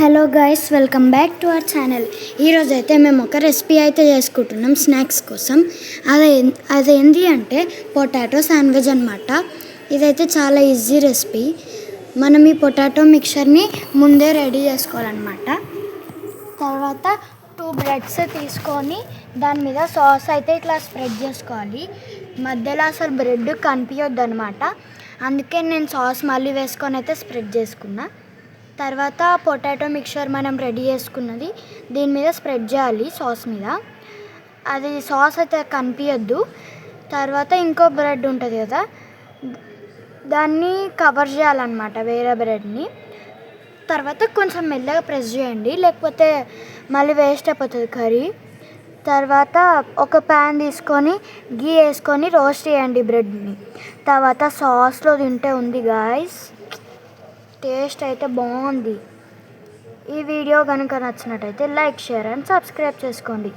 Hello guys, welcome back to our channel. ఈరోజు అయితే మేము ఒక రెసిపీ అయితే చేసుకుంటున్నాం స్నాక్స్ కోసం. అదేంటి అంటే పొటాటో శాండ్విచ్ అనమాట. ఇదైతే చాలా ఈజీ రెసిపీ. మనం ఈ పొటాటో మిక్చర్ని ముందే రెడీ చేసుకోవాలన్నమాట. తర్వాత 2 బ్రెడ్స్ తీసుకొని దాని మీద సాస్ అయితే ఇట్లా స్ప్రెడ్ చేసుకోవాలి. మధ్యలో అసలు బ్రెడ్ కనిపించొద్దు అనమాట. అందుకే నేను సాస్ మళ్ళీ వేసుకొని అయితే స్ప్రెడ్ చేసుకున్నా. తర్వాత పొటాటో మిక్చర్ మనం రెడీ చేసుకున్నది దీని మీద స్ప్రెడ్ చేయాలి, సాస్ మీద. అది సాస్ అయితే కనిపించద్దు. తర్వాత ఇంకో బ్రెడ్ ఉంటుంది కదా, దాన్ని కవర్ చేయాలన్నమాట, వేరే బ్రెడ్ని. తర్వాత కొంచెం మెల్లగా ప్రెస్ చేయండి, లేకపోతే మళ్ళీ వేస్ట్ అయిపోతుంది కర్రీ. తర్వాత ఒక ప్యాన్ తీసుకొని గీ వేసుకొని రోస్ట్ చేయండి బ్రెడ్ని. తర్వాత సాస్లో తింటే ఉంది గాయస్, టేస్ట్ అయితే బాగుంది. ఈ వీడియో కనుక నచ్చినట్టయితే లైక్, షేర్ అండ్ సబ్స్క్రైబ్ చేసుకోండి.